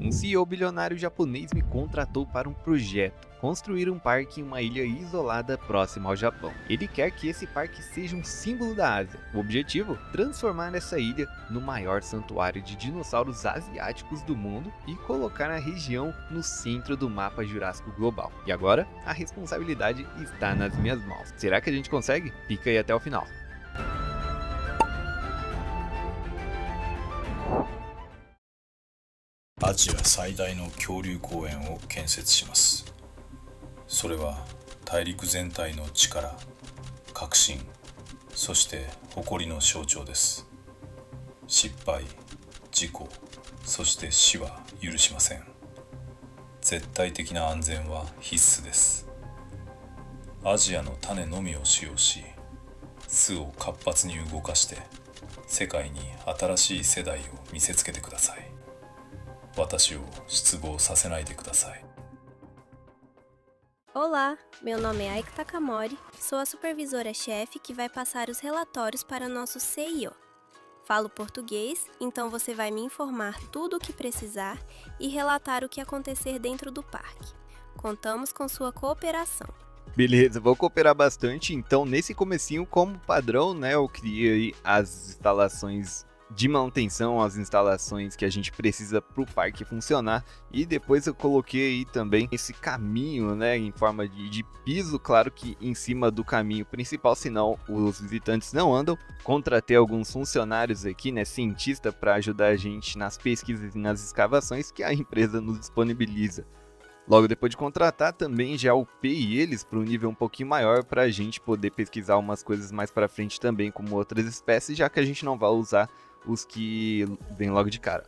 Um CEO bilionário japonês me contratou para um projeto: construir um parque em uma ilha isolada próxima ao Japão. Ele quer que esse parque seja um símbolo da Ásia. O objetivo? Transformar essa ilha no maior santuário de dinossauros asiáticos do mundo e colocar a região no centro do mapa jurássico global. E agora, a responsabilidade está nas minhas mãos. Será que a gente consegue? Fica aí até o final. アジア最大の恐竜公園を建設します。それは大陸全体の力、革新、そして誇りの象徴です。失敗、事故、そして死は許しません。絶対的な安全は必須です。アジアの種のみを使用し、巣を活発に動かして世界に新しい世代を見せつけてください。私を失望させないでください。 Olá, meu nome é Aiko Takamori, sou a supervisora-chefe que vai passar os relatórios para nosso CEO. Falo português, então você vai me informar tudo o que precisar e relatar o que acontecer dentro do parque. Contamos com sua cooperação. Beleza, vou cooperar bastante. Então, nesse comecinho, como padrão, né, eu criei aí as instalações de manutenção, as instalações que a gente precisa para o parque funcionar, e depois eu coloquei aí também esse caminho, né, em forma de piso, claro que em cima do caminho principal, senão os visitantes não andam. Contratei alguns funcionários aqui, né, cientista, para ajudar a gente nas pesquisas e nas escavações que a empresa nos disponibiliza. Logo depois de contratar, também já upei eles para um nível um pouquinho maior para a gente poder pesquisar umas coisas mais para frente também, como outras espécies, já que a gente não vai usar os que vêm logo de cara.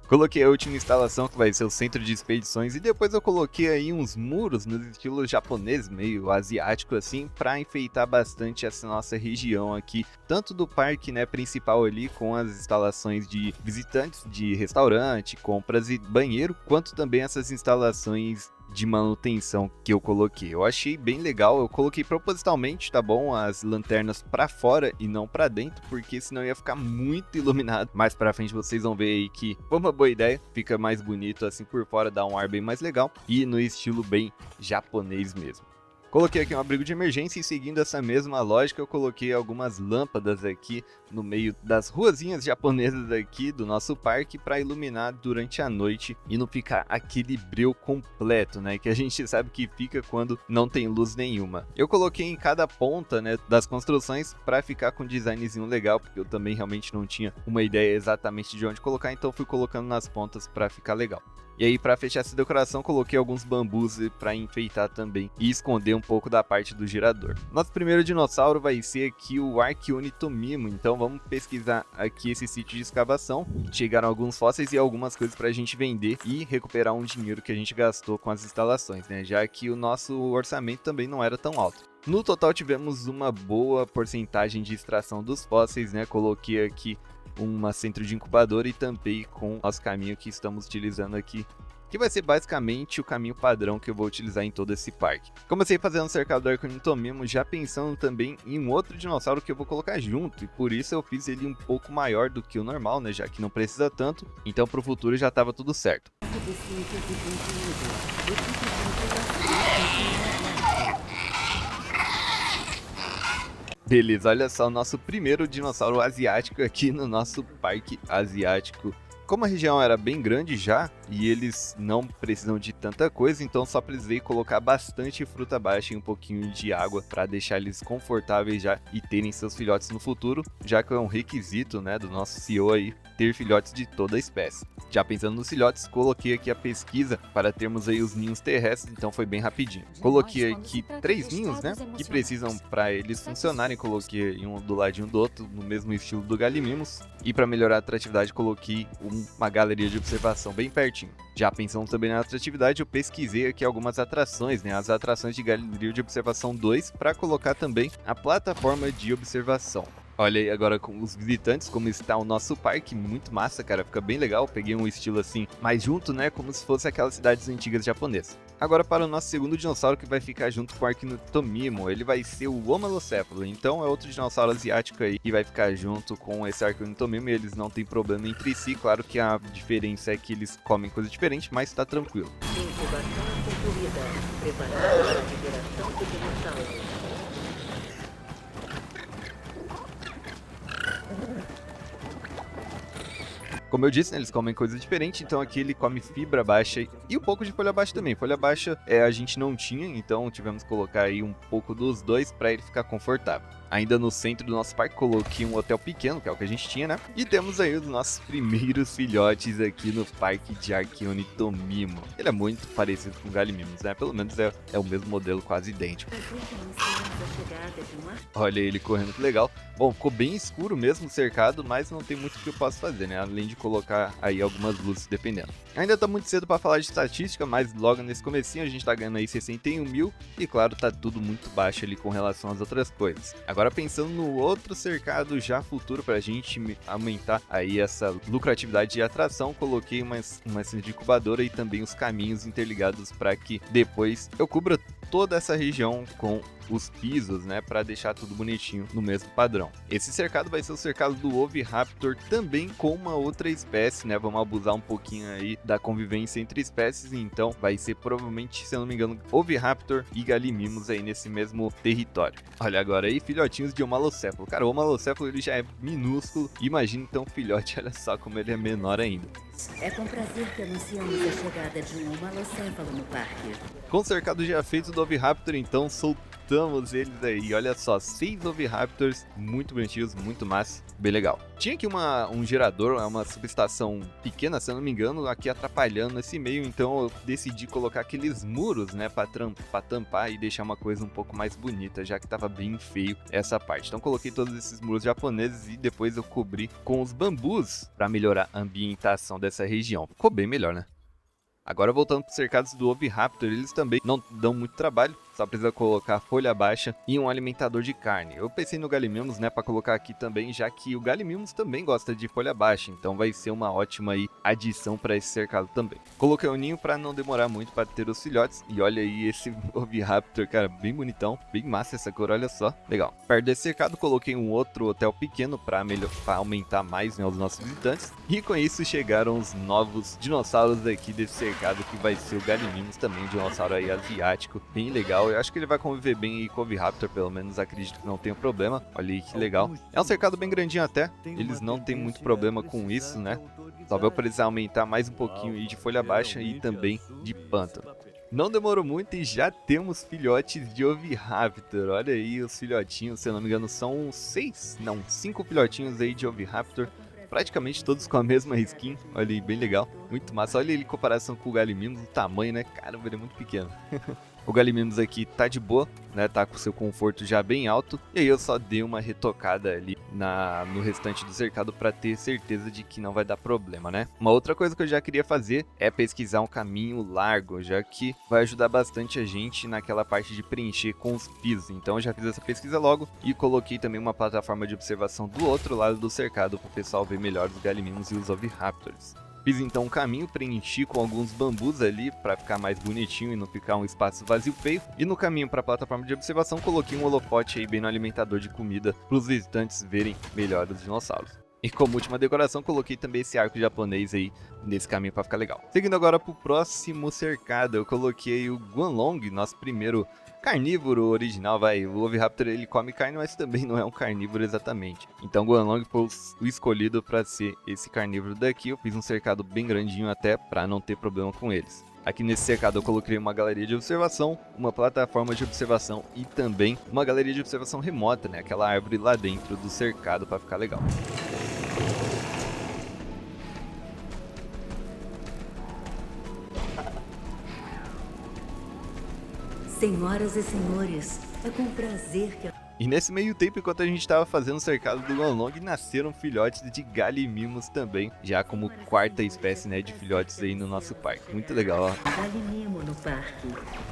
Coloquei a última instalação, que vai ser o centro de expedições, e depois eu coloquei aí uns muros no estilo japonês, meio asiático assim, para enfeitar bastante essa nossa região aqui, tanto do parque, né, principal ali, com as instalações de visitantes, de restaurante, compras e banheiro, quanto também essas instalações de manutenção que eu coloquei. Eu achei bem legal, eu coloquei propositalmente, tá bom, as lanternas para fora e não para dentro, porque senão ia ficar muito iluminado. Mais para frente vocês vão ver aí que foi uma boa ideia, fica mais bonito assim por fora, dá um ar bem mais legal e no estilo bem japonês mesmo. Coloquei aqui um abrigo de emergência e, seguindo essa mesma lógica, eu coloquei algumas lâmpadas aqui no meio das ruazinhas japonesas aqui do nosso parque para iluminar durante a noite e não ficar aquele breu completo, né, que a gente sabe que fica quando não tem luz nenhuma. Eu coloquei em cada ponta, né, das construções para ficar com um designzinho legal, porque eu também realmente não tinha uma ideia exatamente de onde colocar, então fui colocando nas pontas para ficar legal. E aí, para fechar essa decoração, coloquei alguns bambus para enfeitar também e esconder um pouco da parte do girador. Nosso primeiro dinossauro vai ser aqui o Archaeonitomimo, então vamos pesquisar aqui esse sítio de escavação. Chegaram alguns fósseis e algumas coisas para a gente vender e recuperar um dinheiro que a gente gastou com as instalações, né? Já que o nosso orçamento também não era tão alto. No total tivemos uma boa porcentagem de extração dos fósseis, né? Coloquei aqui uma centro de incubador e tampei com o nosso caminho que estamos utilizando aqui, que vai ser basicamente o caminho padrão que eu vou utilizar em todo esse parque. Comecei fazendo um cercado do Archaeonitomimo, já pensando também em um outro dinossauro que eu vou colocar junto, e por isso eu fiz ele um pouco maior do que o normal, né, já que não precisa tanto, então pro futuro já estava tudo certo. Beleza, olha só o nosso primeiro dinossauro asiático aqui no nosso parque asiático. Como a região era bem grande já, e eles não precisam de tanta coisa, então só precisei colocar bastante fruta baixa e um pouquinho de água para deixar eles confortáveis já e terem seus filhotes no futuro, já que é um requisito, né, do nosso CEO aí, ter filhotes de toda a espécie. Já pensando nos filhotes, coloquei aqui a pesquisa para termos aí os ninhos terrestres, então foi bem rapidinho. Coloquei aqui 3 ninhos, né, que precisam para eles funcionarem, coloquei um do ladinho do outro, no mesmo estilo do Gallimimus, e para melhorar a atratividade coloquei uma galeria de observação bem pertinho. Já pensando também na atratividade, eu pesquisei aqui algumas atrações, né, as atrações de Galeria de Observação 2, para colocar também a plataforma de observação. Olha aí agora com os visitantes, como está o nosso parque, muito massa, cara, fica bem legal. Peguei um estilo assim, mais junto, né, como se fosse aquelas cidades antigas japonesas. Agora para o nosso segundo dinossauro que vai ficar junto com o Arquinotomimo, ele vai ser o Homalocéfalo, então é outro dinossauro asiático aí que vai ficar junto com esse Arquinotomimo e eles não tem problema entre si, claro que a diferença é que eles comem coisa diferente, mas tá tranquilo. Incubação concluída. Preparado para a liberação do dinossauro. Como eu disse, né, eles comem coisa diferente, então aqui ele come fibra baixa e um pouco de folha baixa também. Folha baixa a gente não tinha, então tivemos que colocar aí um pouco dos dois para ele ficar confortável. Ainda no centro do nosso parque coloquei um hotel pequeno, que é o que a gente tinha, né? E temos aí os nossos primeiros filhotes aqui no parque de Arquinotomimo. Ele é muito parecido com o Gallimimus, né? Pelo menos é o mesmo modelo, quase idêntico. Olha ele correndo, que legal. Bom, ficou bem escuro mesmo o cercado, mas não tem muito o que eu posso fazer, né? Além de colocar aí algumas luzes, dependendo. Ainda tá muito cedo para falar de estatística, mas logo nesse comecinho a gente tá ganhando aí 61 mil e claro, tá tudo muito baixo ali com relação às outras coisas. Agora pensando no outro cercado já futuro pra gente aumentar aí essa lucratividade e atração, coloquei uma centro de incubadora e também os caminhos interligados para que depois eu cubra toda essa região com os pisos, né, para deixar tudo bonitinho no mesmo padrão. Esse cercado vai ser o cercado do Oviraptor também com uma outra espécie, né, vamos abusar um pouquinho aí da convivência entre espécies, então vai ser provavelmente, se eu não me engano, Oviraptor e Gallimimus aí nesse mesmo território. Olha agora aí, filhotinhos de Homalocéfalo. Cara, o Homalocéfalo ele já é minúsculo, imagina então o filhote, olha só como ele é menor ainda. É com prazer que anunciamos a chegada de um Homalocéfalo no parque. Com o cercado já feito do Oviraptor, então soltamos eles aí. Olha só, 6 Oviraptors, muito bonitinhos, muito massa, bem legal. Tinha aqui um gerador, uma subestação pequena, se eu não me engano, aqui atrapalhando esse meio, então eu decidi colocar aqueles muros, né, pra tampar e deixar uma coisa um pouco mais bonita, já que tava bem feio essa parte. Então coloquei todos esses muros japoneses e depois eu cobri com os bambus pra melhorar a ambientação dessa região. Ficou bem melhor, né? Agora voltando para os cercados do Oviraptor, eles também não dão muito trabalho, só precisa colocar folha baixa e um alimentador de carne. Eu pensei no Gallimimus, né, para colocar aqui também, já que o Gallimimus também gosta de folha baixa, então vai ser uma ótima aí adição para esse cercado também. Coloquei o ninho para não demorar muito para ter os filhotes, e olha aí esse Oviraptor, cara, bem bonitão, bem massa essa cor, olha só, legal. Perto desse cercado coloquei um outro hotel pequeno para aumentar mais, né, os nossos visitantes, e com isso chegaram os novos dinossauros aqui desse cercado, que vai ser o Gallimimus também, um dinossauro aí asiático, bem legal. Eu acho que ele vai conviver bem aí com o Oviraptor, pelo menos acredito que não tenha problema. Olha aí que legal. É um cercado bem grandinho até, eles não tem muito problema com isso, né? Só vai precisar aumentar mais um pouquinho aí de folha baixa e também de pântano. Não demorou muito e já temos filhotes de Oviraptor. Olha aí os filhotinhos, se eu não me engano são 5 filhotinhos aí de Oviraptor. Praticamente todos com a mesma skin, olha aí, bem legal, muito massa. Olha ele em comparação com o Gallimimus, o tamanho, né, caramba, ele é muito pequeno. O Gallimimus aqui tá de boa, né, tá com seu conforto já bem alto, e aí eu só dei uma retocada ali no restante do cercado para ter certeza de que não vai dar problema, né. Uma outra coisa que eu já queria fazer é pesquisar um caminho largo, já que vai ajudar bastante a gente naquela parte de preencher com os pisos, então eu já fiz essa pesquisa logo e coloquei também uma plataforma de observação do outro lado do cercado para o pessoal ver melhor os Gallimimus e os Oviraptors. Fiz então um caminho, preenchi com alguns bambus ali para ficar mais bonitinho e não ficar um espaço vazio feio. E no caminho para a plataforma de observação coloquei um holofote aí bem no alimentador de comida para os visitantes verem melhor os dinossauros. E como última decoração coloquei também esse arco japonês aí nesse caminho para ficar legal. Seguindo agora para o próximo cercado, eu coloquei o Guanlong, nosso primeiro carnívoro original, vai. O Oviraptor ele come carne, mas também não é um carnívoro exatamente. Então o Guanlong foi o escolhido para ser esse carnívoro daqui. Eu fiz um cercado bem grandinho até para não ter problema com eles. Aqui nesse cercado eu coloquei uma galeria de observação, uma plataforma de observação e também uma galeria de observação remota, né? Aquela árvore lá dentro do cercado para ficar legal. Senhoras e senhores, é com prazer que... E nesse meio tempo, enquanto a gente estava fazendo o cercado do Guanlong, nasceram filhotes de Gallimimus também, já como quarta espécie, né, de filhotes aí no nosso parque. Muito legal, ó. Galimimo no parque.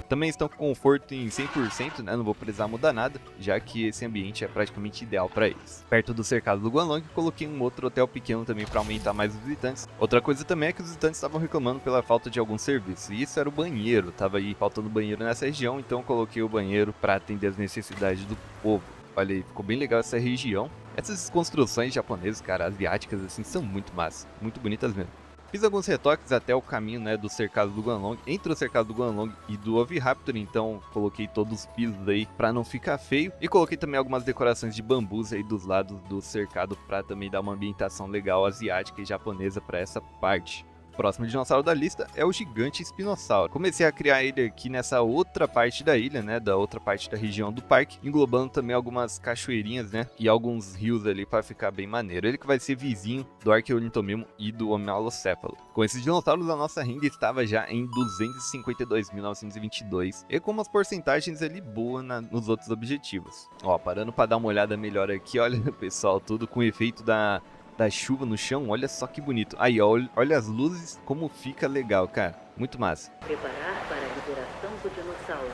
Também estão com conforto em 100%, né, não vou precisar mudar nada, já que esse ambiente é praticamente ideal para eles. Perto do cercado do Guanlong, coloquei um outro hotel pequeno também para aumentar mais os visitantes. Outra coisa também é que os visitantes estavam reclamando pela falta de algum serviço, e isso era o banheiro, tava aí faltando banheiro nessa região, então coloquei o banheiro para atender as necessidades do povo. Olha aí, ficou bem legal essa região. Essas construções japonesas, cara, asiáticas, assim, são muito massas, muito bonitas mesmo. Fiz alguns retoques até o caminho, né, do cercado do Guanlong, entre o cercado do Guanlong e do Oviraptor, então coloquei todos os pisos aí pra não ficar feio. E coloquei também algumas decorações de bambus aí dos lados do cercado pra também dar uma ambientação legal asiática e japonesa pra essa parte. O próximo dinossauro da lista é o gigante espinossauro. Comecei a criar ele aqui nessa outra parte da ilha, né, da outra parte da região do parque, englobando também algumas cachoeirinhas, né, e alguns rios ali para ficar bem maneiro. Ele que vai ser vizinho do Archaeornithomimo e do Homealocéfalo. Com esses dinossauros, a nossa renda estava já em 252.922 e com umas porcentagens ali boas nos outros objetivos. Ó, parando para dar uma olhada melhor aqui, olha pessoal, tudo com o efeito da chuva no chão, olha só que bonito. Aí, ó, olha as luzes, como fica legal, cara. Muito massa. Preparar para a liberação do dinossauro.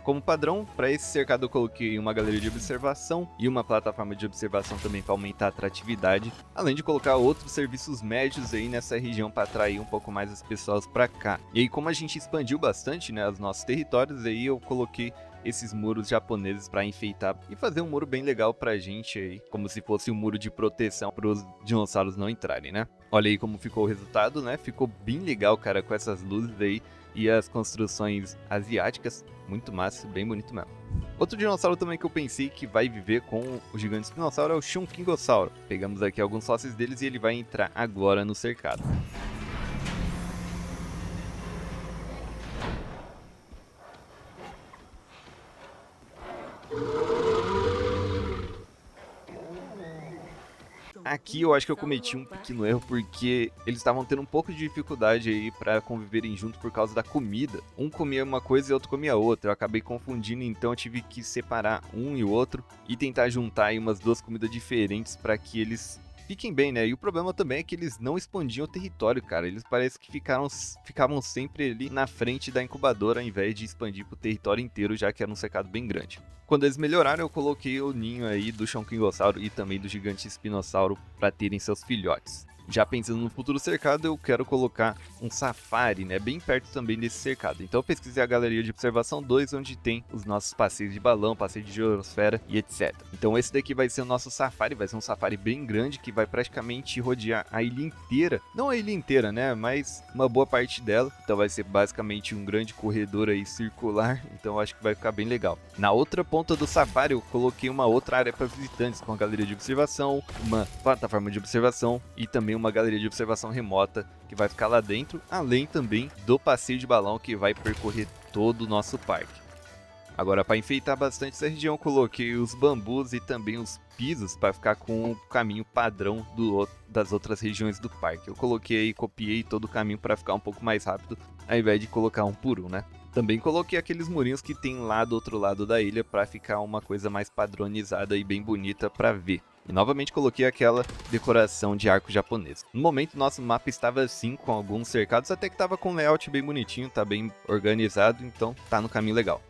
Como padrão, para esse cercado eu coloquei uma galeria de observação e uma plataforma de observação também para aumentar a atratividade, além de colocar outros serviços médios aí nessa região para atrair um pouco mais as pessoas para cá. E aí, como a gente expandiu bastante, né, os nossos territórios, aí eu coloquei esses muros japoneses para enfeitar e fazer um muro bem legal pra gente aí, como se fosse um muro de proteção para os dinossauros não entrarem, né? Olha aí como ficou o resultado, né? Ficou bem legal, cara, com essas luzes aí e as construções asiáticas, muito massa, bem bonito mesmo. Outro dinossauro também que eu pensei que vai viver com o gigante espinossauro é o Shunkingosauro. Pegamos aqui alguns fósseis deles e ele vai entrar agora no cercado. Aqui eu acho que eu cometi um pequeno erro porque eles estavam tendo um pouco de dificuldade aí pra conviverem junto por causa da comida. Um comia uma coisa e outro comia outra. Eu acabei confundindo, então eu tive que separar um e o outro e tentar juntar aí umas duas comidas diferentes pra que eles fiquem bem, né? E o problema também é que eles não expandiam o território, cara. Eles parece que ficavam sempre ali na frente da incubadora ao invés de expandir pro território inteiro, já que era um cercado bem grande. Quando eles melhoraram, eu coloquei o ninho aí do Shunkingosauro e também do gigante espinossauro para terem seus filhotes. Já pensando no futuro cercado, eu quero colocar um safari, né, bem perto também desse cercado. Então eu pesquisei a galeria de observação 2, onde tem os nossos passeios de balão, passeio de girosfera e etc. Então esse daqui vai ser o nosso safari, vai ser um safari bem grande que vai praticamente rodear a ilha inteira. Não a ilha inteira, né, mas uma boa parte dela. Então vai ser basicamente um grande corredor aí circular, então eu acho que vai ficar bem legal. Na outra ponta do safari eu coloquei uma outra área para visitantes, com a galeria de observação, uma plataforma de observação e também uma galeria de observação remota que vai ficar lá dentro, além também do passeio de balão que vai percorrer todo o nosso parque. Agora, para enfeitar bastante essa região, eu coloquei os bambus e também os pisos para ficar com o caminho padrão das outras regiões do parque. Eu copiei todo o caminho para ficar um pouco mais rápido, ao invés de colocar um por um, né? Também coloquei aqueles murinhos que tem lá do outro lado da ilha para ficar uma coisa mais padronizada e bem bonita para ver. E novamente coloquei aquela decoração de arco japonês. No momento nosso mapa estava assim, com alguns cercados, até que estava com um layout bem bonitinho, tá bem organizado, então tá no caminho legal.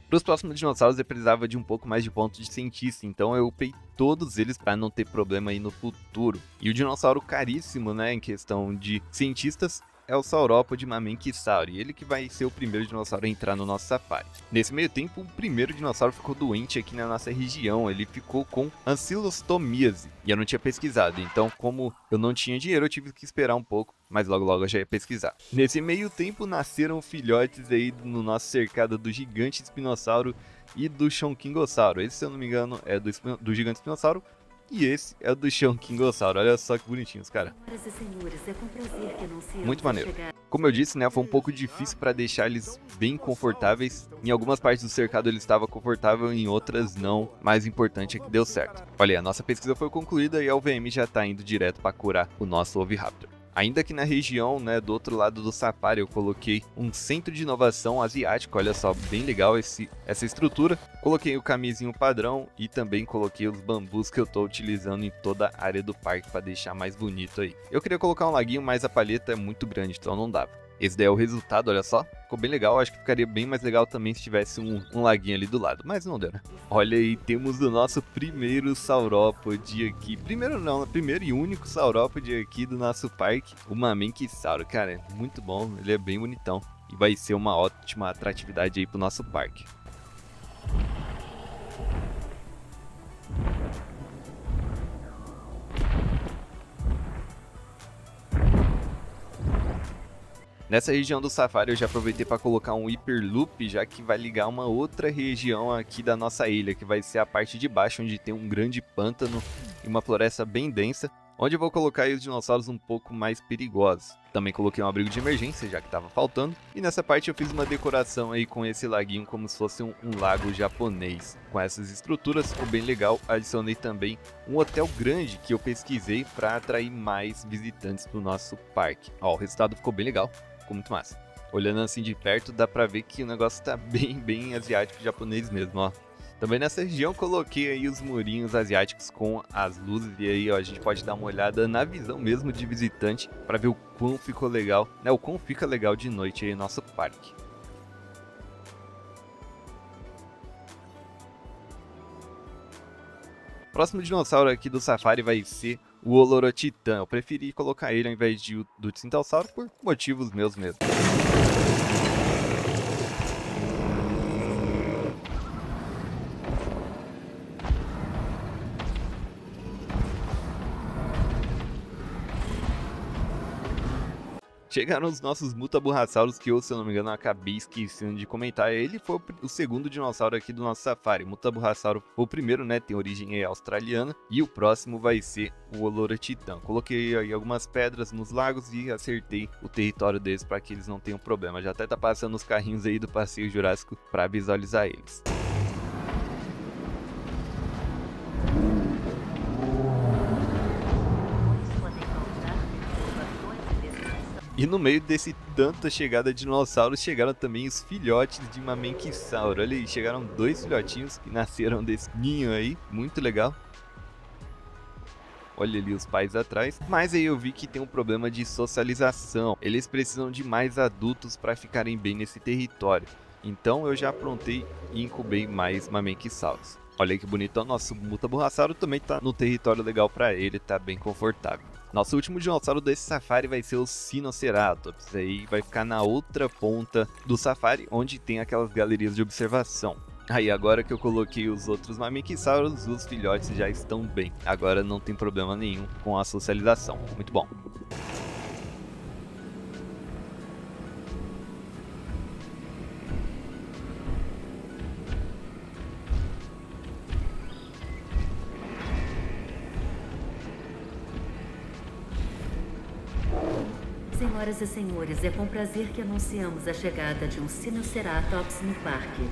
Para os próximos dinossauros eu precisava de um pouco mais de ponto de cientista, então eu upei todos eles para não ter problema aí no futuro. E o dinossauro caríssimo, né, em questão de cientistas, é o Saurópode Mamenkisauri, ele que vai ser o primeiro dinossauro a entrar no nosso safari. Nesse meio tempo, o primeiro dinossauro ficou doente aqui na nossa região, ele ficou com ancilostomíase, e eu não tinha pesquisado, então como eu não tinha dinheiro, eu tive que esperar um pouco, mas logo eu já ia pesquisar. Nesse meio tempo, nasceram filhotes aí no nosso cercado do gigante espinossauro e do Shunkingosauro. Esse, se eu não me engano, é do gigante espinossauro, e esse é o do Shunkingosauro. Olha só que bonitinhos, cara. Muito maneiro. Como eu disse, né, foi um pouco difícil para deixar eles bem confortáveis. Em algumas partes do cercado ele estava confortável, em outras não. Mais importante é que deu certo. Olha aí, a nossa pesquisa foi concluída e a UVM já está indo direto para curar o nosso Oviraptor. Ainda aqui na região, né, do outro lado do safari, eu coloquei um centro de inovação asiático, olha só, bem legal essa estrutura. Coloquei o caminhozinho padrão e também coloquei os bambus que eu tô utilizando em toda a área do parque para deixar mais bonito aí. Eu queria colocar um laguinho, mas a palheta é muito grande, então não dava. Esse daí é o resultado, olha só. Ficou bem legal, acho que ficaria bem mais legal também se tivesse um laguinho ali do lado, mas não deu, né? Olha aí, temos o nosso primeiro saurópode aqui. Primeiro não, primeiro e único saurópode aqui do nosso parque, o Mamenkissauro. Cara, é muito bom, ele é bem bonitão e vai ser uma ótima atratividade aí pro nosso parque. Nessa região do safari eu já aproveitei para colocar um Hyperloop, já que vai ligar uma outra região aqui da nossa ilha, que vai ser a parte de baixo, onde tem um grande pântano e uma floresta bem densa, onde eu vou colocar aí os dinossauros um pouco mais perigosos. Também coloquei um abrigo de emergência, já que estava faltando, e nessa parte eu fiz uma decoração aí com esse laguinho como se fosse um lago japonês. Com essas estruturas ficou bem legal, adicionei também um hotel grande que eu pesquisei para atrair mais visitantes do nosso parque. Ó, o resultado ficou bem legal. Ficou muito massa. Olhando assim de perto, dá pra ver que o negócio tá bem asiático japonês mesmo, ó. Também nessa região coloquei aí os murinhos asiáticos com as luzes e aí, ó, a gente pode dar uma olhada na visão mesmo de visitante pra ver o quão ficou legal, né, o quão fica legal de noite aí no nosso parque. O próximo dinossauro aqui do safari vai ser o Olorotitã. Eu preferi colocar ele ao invés do Tintalsauro por motivos meus mesmo. Chegaram os nossos Mutaburrassauros, que eu, se eu não me engano, acabei esquecendo de comentar. Ele foi o segundo dinossauro aqui do nosso safari. Mutaburrassauro foi o primeiro, né? Tem origem australiana. E o próximo vai ser o Olorotitã. Coloquei aí algumas pedras nos lagos e acertei o território deles para que eles não tenham problema. Já até tá passando os carrinhos aí do Passeio Jurássico para visualizar eles. E no meio desse tanta chegada de dinossauros, chegaram também os filhotes de Mamenkissauro. Olha aí, chegaram 2 filhotinhos que nasceram desse ninho aí, muito legal. Olha ali os pais atrás. Mas aí eu vi que tem um problema de socialização. Eles precisam de mais adultos para ficarem bem nesse território. Então eu já aprontei e incubei mais Mamenkissauros. Olha aí que bonito, o nosso Mutaburrassauro também tá no território legal para ele, tá bem confortável. Nosso último dinossauro desse safari vai ser o Sinoceratops, aí vai ficar na outra ponta do safari, onde tem aquelas galerias de observação. Aí agora que eu coloquei os outros Mamenkissauros, os filhotes já estão bem, agora não tem problema nenhum com a socialização, muito bom. Senhoras e senhores, é com prazer que anunciamos a chegada de um Sinoceratops no parque.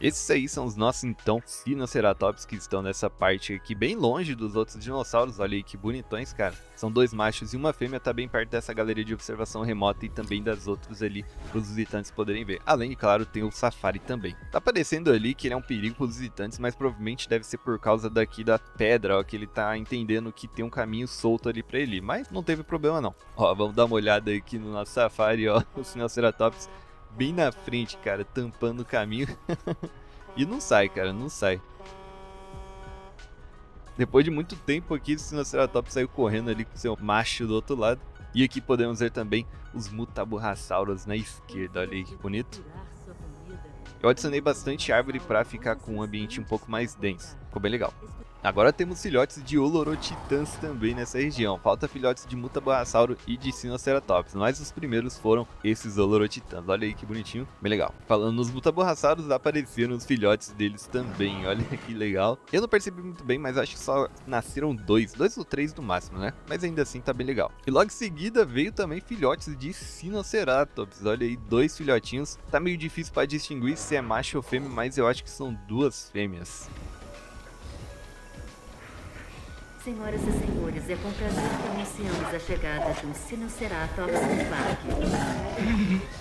Esses aí são os nossos, então, Sinoceratops que estão nessa parte aqui, bem longe dos outros dinossauros. Olha aí que bonitões, cara. São 2 machos e uma fêmea, tá bem perto dessa galeria de observação remota e também das outras ali, para os visitantes poderem ver. Além de, claro, tem o safari também. Tá parecendo ali que ele é um perigo para os visitantes, mas provavelmente deve ser por causa daqui da pedra, ó, que ele tá entendendo que tem um caminho solto ali para ele. Mas não teve problema não. Ó, vamos dar uma olhada aqui no nosso safari, ó, o Sinoceratops bem na frente, cara, tampando o caminho. E não sai, cara, não sai. Depois de muito tempo aqui, o Sinoceratops saiu correndo ali com seu macho do outro lado. E aqui podemos ver também os Mutaburrassauros na esquerda, olha aí que bonito. Eu adicionei bastante árvore para ficar com um ambiente um pouco mais denso, ficou bem legal. Agora temos filhotes de Olorotitãs também nessa região. Falta filhotes de Mutaburrassauro e de Sinoceratops, mas os primeiros foram esses Olorotitãs. Olha aí que bonitinho, bem legal. Falando nos Mutaburrassauros, apareceram os filhotes deles também. Olha que legal. Eu não percebi muito bem, mas acho que só nasceram 2 ou 3 no máximo, né? Mas ainda assim tá bem legal. E logo em seguida veio também filhotes de Sinoceratops. Olha aí, 2 filhotinhos. Tá meio difícil para distinguir se é macho ou fêmea, mas eu acho que são 2 fêmeas. Senhoras e senhores, é com prazer que anunciamos a chegada de um Sinoceratops no parque.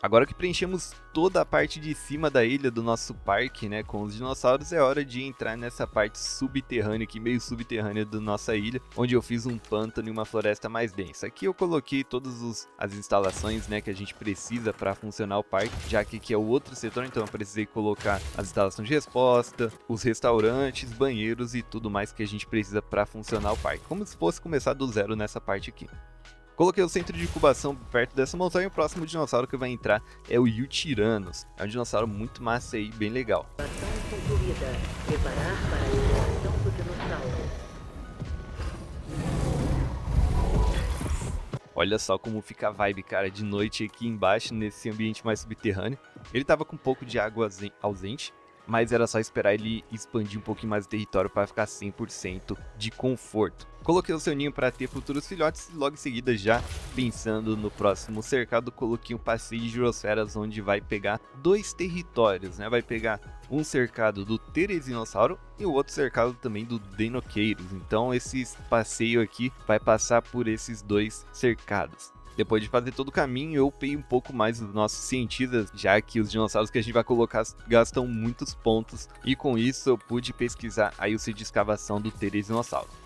Agora que preenchemos toda a parte de cima da ilha do nosso parque, né, com os dinossauros, é hora de entrar nessa parte subterrânea aqui, meio subterrânea da nossa ilha, onde eu fiz um pântano e uma floresta mais densa. Aqui eu coloquei todas as instalações, né, que a gente precisa para funcionar o parque, já que aqui é o outro setor, então eu precisei colocar as instalações de resposta, os restaurantes, banheiros e tudo mais que a gente precisa para funcionar o parque, como se fosse começar do zero nessa parte aqui. Coloquei o centro de incubação perto dessa montanha e o próximo dinossauro que vai entrar é o Yutyrannus. É um dinossauro muito massa aí, bem legal. Concluída. Preparar para a liberação do dinossauro. Olha só como fica a vibe, cara, de noite aqui embaixo, nesse ambiente mais subterrâneo. Ele tava com um pouco de água ausente, mas era só esperar ele expandir um pouquinho mais o território para ficar 100% de conforto. Coloquei o seu ninho para ter futuros filhotes e logo em seguida, já pensando no próximo cercado, coloquei um passeio de girosferas onde vai pegar 2 territórios, né? Vai pegar um cercado do Terezinossauro e o outro cercado também do Deinocheirus. Então esse passeio aqui vai passar por esses 2 cercados. Depois de fazer todo o caminho, eu upei um pouco mais os nossos cientistas, já que os dinossauros que a gente vai colocar gastam muitos pontos, e com isso eu pude pesquisar aí o sítio de escavação do Terezinossauro.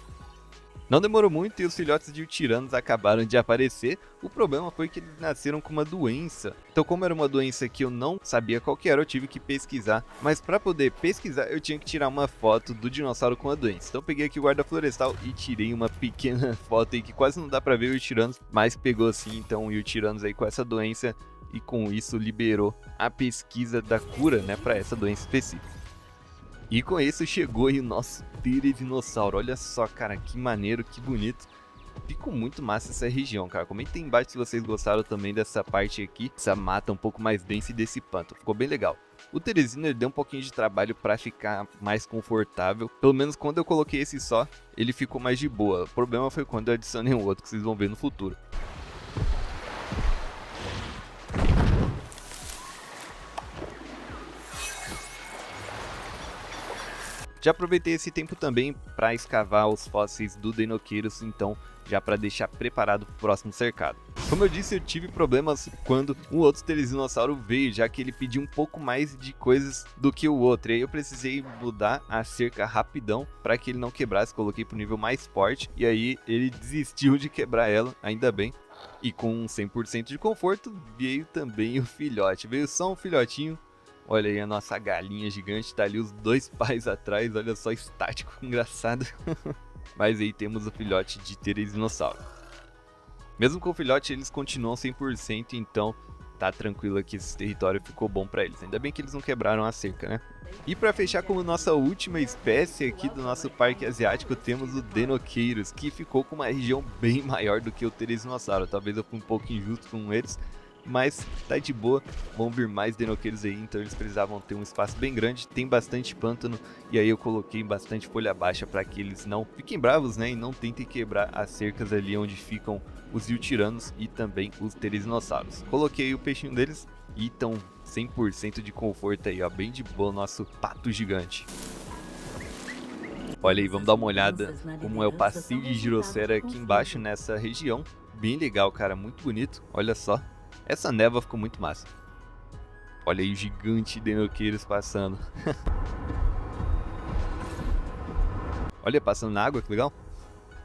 Não demorou muito e os filhotes de Yutyrannus acabaram de aparecer. O problema foi que eles nasceram com uma doença. Então, como era uma doença que eu não sabia qual que era, eu tive que pesquisar. Mas para poder pesquisar, eu tinha que tirar uma foto do dinossauro com a doença. Então eu peguei aqui o guarda florestal e tirei uma pequena foto aí que quase não dá para ver o Yutyrannus, mas pegou sim então o Yutyrannus aí com essa doença, e com isso liberou a pesquisa da cura, né, para essa doença específica. E com isso chegou aí o nosso Terezinossauro. Olha só, cara, que maneiro, que bonito. Ficou muito massa essa região, cara. Comentem aí embaixo se vocês gostaram também dessa parte aqui, essa mata um pouco mais densa e desse pântano. Ficou bem legal. O Terezino ele deu um pouquinho de trabalho para ficar mais confortável. Pelo menos quando eu coloquei esse só, ele ficou mais de boa. O problema foi quando eu adicionei um outro, que vocês vão ver no futuro. Já aproveitei esse tempo também para escavar os fósseis do Deinocheirus, então já para deixar preparado para o próximo cercado. Como eu disse, eu tive problemas quando o outro Terezinossauro veio, já que ele pediu um pouco mais de coisas do que o outro. E aí eu precisei mudar a cerca rapidão para que ele não quebrasse, coloquei para o nível mais forte, e aí ele desistiu de quebrar ela, ainda bem. E com 100% de conforto veio também o filhote, veio só um filhotinho. Olha aí a nossa galinha gigante, tá ali os 2 pais atrás, olha só, estático, engraçado. Mas aí temos o filhote de Terezinossauro. Mesmo com o filhote, eles continuam 100%, então tá tranquilo aqui, esse território ficou bom pra eles. Ainda bem que eles não quebraram a cerca, né? E pra fechar como nossa última espécie aqui do nosso parque asiático, temos o Deinocheirus, que ficou com uma região bem maior do que o Terezinossauro. Talvez eu fui um pouco injusto com eles, mas tá de boa. Vão vir mais Deinocheirus aí, então eles precisavam ter um espaço bem grande, tem bastante pântano, e aí eu coloquei bastante folha baixa para que eles não fiquem bravos, né, e não tentem quebrar as cercas ali onde ficam os Yutyrannus e também os Terezinosauros. Coloquei o peixinho deles e estão 100% de conforto aí, ó, bem de boa, nosso pato gigante. Olha aí, vamos dar uma olhada como é o passeio de girosfera aqui embaixo nessa região. Bem legal, cara, muito bonito, olha só. Essa névoa ficou muito massa. Olha aí o gigante Deinocheirus passando. Olha, passando na água, que legal.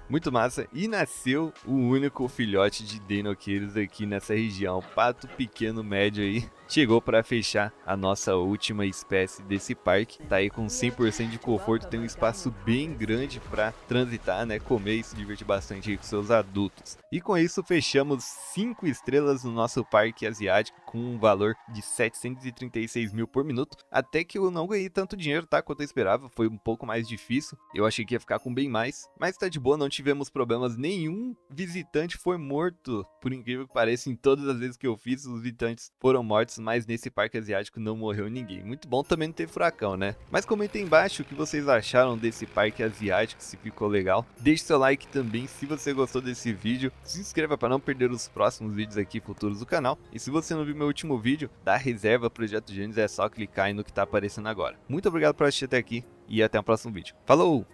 Muito massa. E nasceu o único filhote de Deinocheirus aqui nessa região. Pato pequeno médio aí. Chegou para fechar a nossa última espécie desse parque. Tá aí com 100% de conforto, tem um espaço bem grande para transitar, né, comer e se divertir bastante aí com seus adultos. E com isso fechamos 5 estrelas no nosso parque asiático com um valor de 736 mil por minuto. Até que eu não ganhei tanto dinheiro, tá, quanto eu esperava, foi um pouco mais difícil. Eu achei que ia ficar com bem mais, mas tá de boa, não tivemos problemas, nenhum visitante foi morto. Por incrível que pareça, em todas as vezes que eu fiz, os visitantes foram mortos, mas nesse parque asiático não morreu ninguém. Muito bom também não ter furacão, né? Mas comentem embaixo o que vocês acharam desse parque asiático, se ficou legal. Deixe seu like também se você gostou desse vídeo. Se inscreva para não perder os próximos vídeos aqui futuros do canal. E se você não viu meu último vídeo da reserva Projeto Gênesis, é só clicar aí no que tá aparecendo agora. Muito obrigado por assistir até aqui e até o próximo vídeo. Falou!